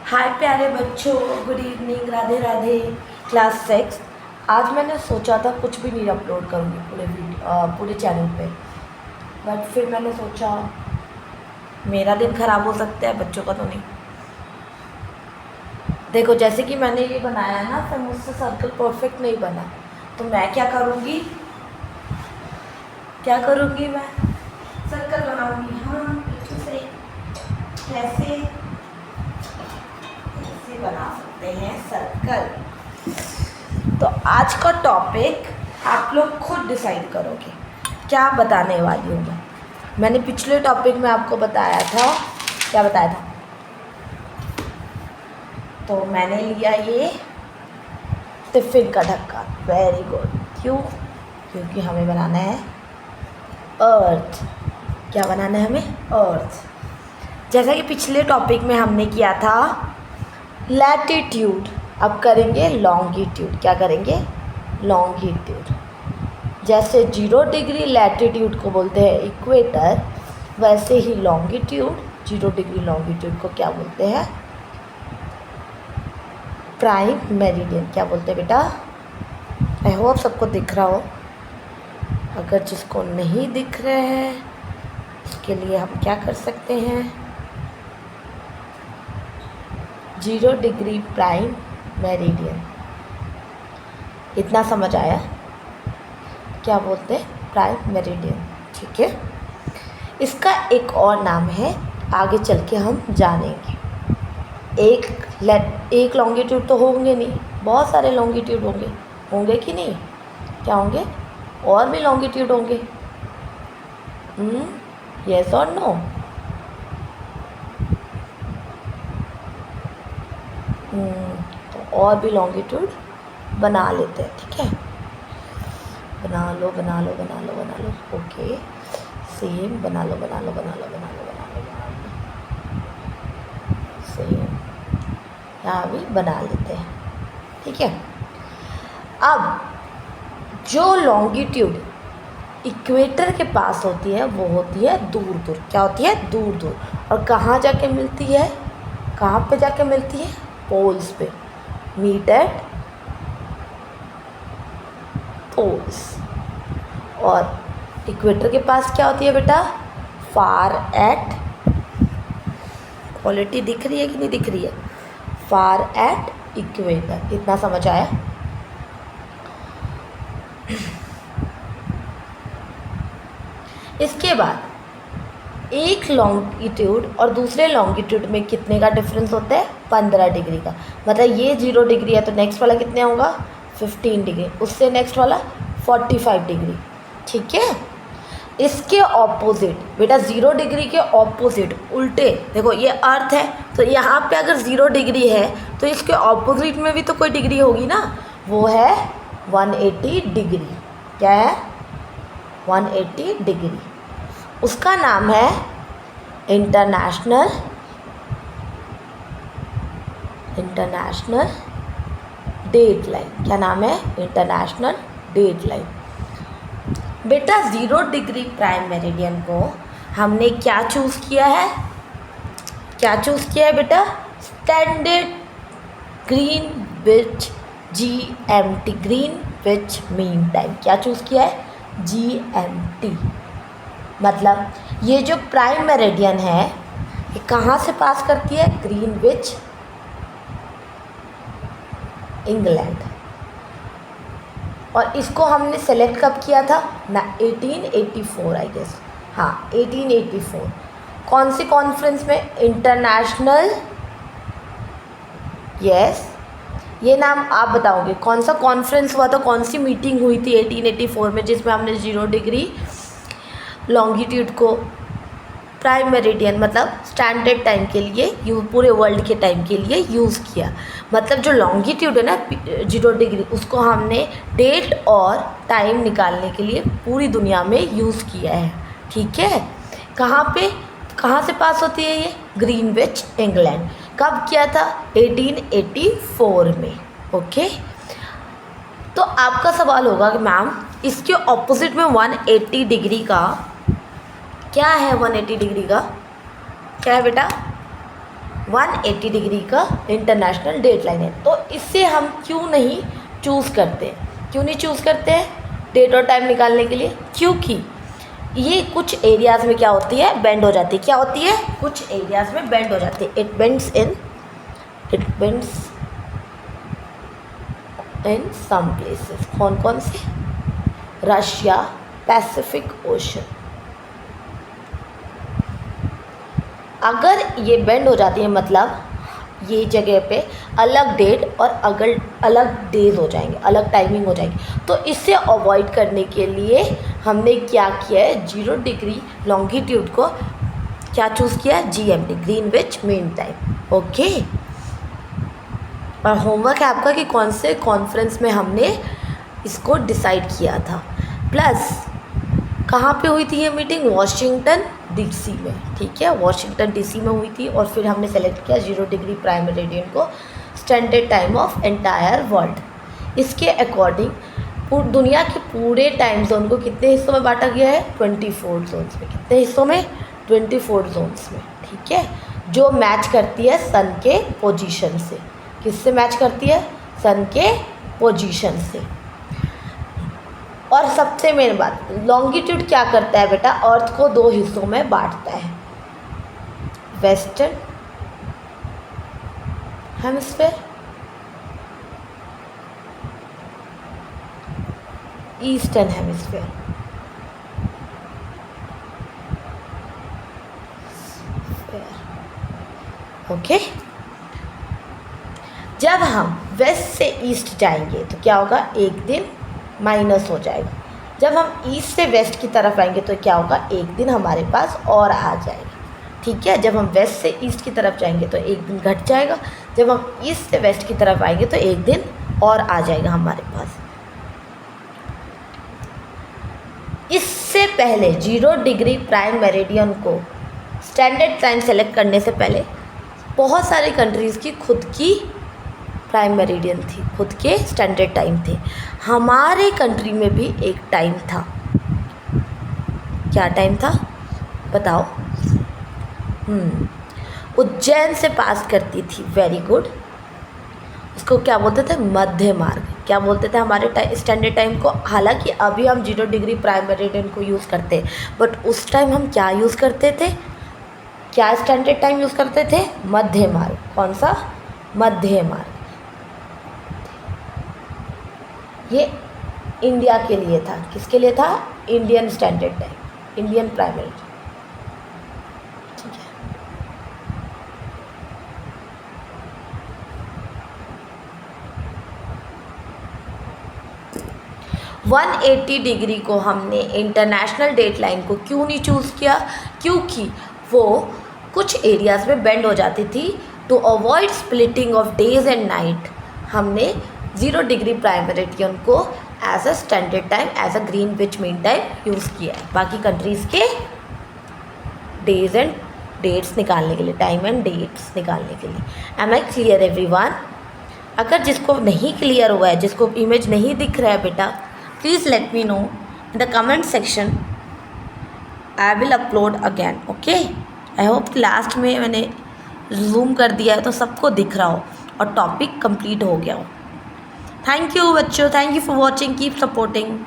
हाय प्यारे बच्चों, good evening, Radhe Radhe. Class 6। आज मैंने सोचा था कुछ भी नहीं अपलोड करूँगी पूरे चैनल पे, बट फिर मैंने सोचा मेरा दिन ख़राब हो सकता है, बच्चों का तो नहीं। देखो, जैसे कि मैंने ये बनाया है ना, फिर मुझसे सर्कल परफेक्ट नहीं बना, तो मैं क्या करूँगी मैं सर्कल बनाऊँगी। हाँ, बिल्कुल सही। कैसे बना सकते हैं सर्कल? तो आज का टॉपिक आप लोग खुद डिसाइड करोगे क्या बताने वाली हूँ मैंने पिछले टॉपिक में आपको बताया था, क्या बताया था? तो मैंने लिया ये टिफ़िन का ढक्कन। Very good. क्यों? क्योंकि हमें बनाना है अर्थ। क्या बनाना है हमें? अर्थ। जैसा कि पिछले टॉपिक में हमने किया था लैटिट्यूड, अब करेंगे लॉन्गिट्यूड। क्या करेंगे? लॉन्गिट्यूड। जैसे 0 डिग्री लैटिट्यूड को बोलते हैं इक्वेटर, वैसे ही लॉन्गिट्यूड 0 डिग्री लॉन्गिट्यूड को क्या बोलते हैं? Prime meridian. क्या बोलते हैं बेटा? आई होप सबको दिख रहा हो। अगर जिसको नहीं दिख रहे हैं उसके लिए हम क्या कर सकते हैं? 0 डिग्री प्राइम मेरिडियन। इतना समझ आया? क्या बोलते हैं? Prime meridian. ठीक है। इसका एक और नाम है, आगे चल के हम जानेंगे। एक लॉन्गिट्यूड तो होंगे नहीं, बहुत सारे लॉन्गिट्यूड होंगे कि नहीं? क्या होंगे? और भी लॉन्गिट्यूड होंगे। यस और नो? तो और भी लॉन्गिट्यूड बना लेते हैं। ठीक है, बना लो। ओके, सेम बना लो। सेम यहाँ भी बना लेते हैं। ठीक है। अब जो लॉन्गिट्यूड इक्वेटर के पास होती है वो होती है दूर दूर। क्या होती है? दूर दूर। और कहाँ जाके मिलती है? कहाँ पे जाके मिलती है? पोल्स पे। Meet at poles. और इक्वेटर के पास क्या होती है बेटा? फार एट। क्वालिटी दिख रही है कि नहीं दिख रही है? फार एट इक्वेटर। इतना समझ आया? इसके बाद एक लॉन्गिट्यूड और दूसरे लॉन्गिट्यूड में कितने का डिफरेंस होता है? 15 डिग्री का। मतलब ये 0 डिग्री है तो नेक्स्ट वाला कितने होगा? 15 डिग्री। उससे नेक्स्ट वाला 45 डिग्री। ठीक है। इसके ऑपोजिट बेटा, 0 डिग्री के ऑपोजिट उल्टे, देखो ये अर्थ है तो यहाँ पे अगर 0 डिग्री है तो इसके ऑपोजिट में भी तो कोई डिग्री होगी ना, वो है 180 डिग्री। क्या है? 180 डिग्री। उसका नाम है इंटरनेशनल डेट लाइन। क्या नाम है? International date line. बेटा 0 डिग्री प्राइम मेरिडियन को हमने क्या चूज़ किया है? क्या चूज़ किया है बेटा? Standard Greenwich GMT, Greenwich mean time. क्या चूज़ किया है? GMT। मतलब ये जो प्राइम मेरिडियन है ये कहाँ से पास करती है? Greenwich, England. और इसको हमने सेलेक्ट कब किया था ना? 1884 आई गेस। हाँ, 1884। कौन सी कॉन्फ्रेंस में? इंटरनेशनल। यस, ये नाम आप बताओगे। कौन सा कॉन्फ्रेंस हुआ था, कौन सी मीटिंग हुई थी 1884 में, जिसमें हमने 0 डिग्री लॉन्गिट्यूड को प्राइम मेरिडियन मतलब स्टैंडर्ड टाइम के लिए पूरे वर्ल्ड के टाइम के लिए यूज़ किया। मतलब जो लॉन्गिट्यूड है ना 0 डिग्री, उसको हमने डेट और टाइम निकालने के लिए पूरी दुनिया में यूज़ किया है। ठीक है। कहाँ पे, कहाँ से पास होती है ये? Greenwich, England. कब किया था? 1884 में। ओके। तो आपका सवाल होगा कि मैम इसके ऑपोजिट में 180 डिग्री का क्या है? 180 डिग्री का क्या है बेटा? 180 डिग्री का इंटरनेशनल डेट लाइन है। तो इससे हम क्यों नहीं चूज़ करते डेट और टाइम निकालने के लिए? क्योंकि ये कुछ एरियाज़ में क्या होती है, बेंड हो जाती है, कुछ एरियाज़ में बेंड हो जाती है। It bends in some places. कौन से? Russia, Pacific Ocean. अगर ये बेंड हो जाती है मतलब ये जगह पे अलग डेट और अलग डेज हो जाएंगे, अलग टाइमिंग हो जाएगी। तो इससे अवॉइड करने के लिए हमने क्या किया है, 0 डिग्री लॉन्गिट्यूड को क्या चूज़ किया है, GMT, Greenwich mean time. Okay. और होमवर्क है आपका कि कौन से कॉन्फ्रेंस में हमने इसको डिसाइड किया था। प्लस कहाँ पे हुई थी ये मीटिंग? वॉशिंगटन DC में। ठीक है, वॉशिंगटन DC में हुई थी। और फिर हमने सेलेक्ट किया 0 डिग्री प्राइम मेरिडियन को standard time of entire world. इसके अकॉर्डिंग दुनिया के पूरे टाइम जोन को कितने हिस्सों में बांटा गया है? 24 जोन्स में। कितने हिस्सों में? 24 जोन्स में। ठीक है, जो मैच करती है सन के पोजीशन से। किससे मैच करती है? सन के पोजीशन से। और सबसे मेन बात, लॉन्गिट्यूड क्या करता है बेटा? अर्थ को 2 हिस्सों में बांटता है, western hemisphere, eastern hemisphere. Okay. जब हम वेस्ट से ईस्ट जाएंगे तो क्या होगा? एक दिन माइनस हो जाएगा। जब हम ईस्ट से वेस्ट की तरफ आएंगे तो क्या होगा? एक दिन हमारे पास और आ जाएगा। ठीक है, जब हम वेस्ट से ईस्ट की तरफ जाएंगे तो एक दिन घट जाएगा। जब हम ईस्ट से वेस्ट की तरफ आएंगे तो एक दिन और आ जाएगा हमारे पास। इससे पहले 0 डिग्री प्राइम मेरिडियन को स्टैंडर्ड टाइम सेलेक्ट करने से पहले बहुत सारी कंट्रीज़ की खुद की प्राइम मेरिडियन थी, खुद के स्टैंडर्ड टाइम थे। हमारे कंट्री में भी एक टाइम था। क्या टाइम था बताओ? उज्जैन से पास करती थी। Very good. उसको क्या बोलते थे? मध्य मार्ग। क्या बोलते थे हमारे स्टैंडर्ड टाइम को? हालांकि अभी हम 0 डिग्री प्राइम मेरिडियन को यूज़ करते हैं, बट उस टाइम हम क्या यूज़ करते थे? क्या स्टैंडर्ड टाइम यूज़ करते थे? मध्य मार्ग। कौन सा? मध्य मार्ग। ये इंडिया के लिए था। किसके लिए था? Indian standard time, Indian prime meridian. ठीक है, 180 डिग्री को हमने इंटरनेशनल डेट लाइन को क्यों नहीं चूज़ किया? क्योंकि वो कुछ एरियाज़ में बेंड हो जाती थी। To avoid splitting of days and night हमने 0 डिग्री प्राइम मेरिडियन को as a standard time, as a Greenwich mean time use किया है। बाकी कंट्रीज़ के डेज एंड डेट्स निकालने के लिए, टाइम एंड डेट्स निकालने के लिए। Am I clear everyone? अगर जिसको नहीं क्लियर हुआ है, जिसको इमेज नहीं दिख रहा है बेटा, please let me know in the comment section. I will upload again. Okay, I hope last में मैंने जूम कर दिया है तो सबको दिख रहा हो और टॉपिक कंप्लीट हो गया हो। थैंक यू बच्चों, thank you for watching, keep supporting.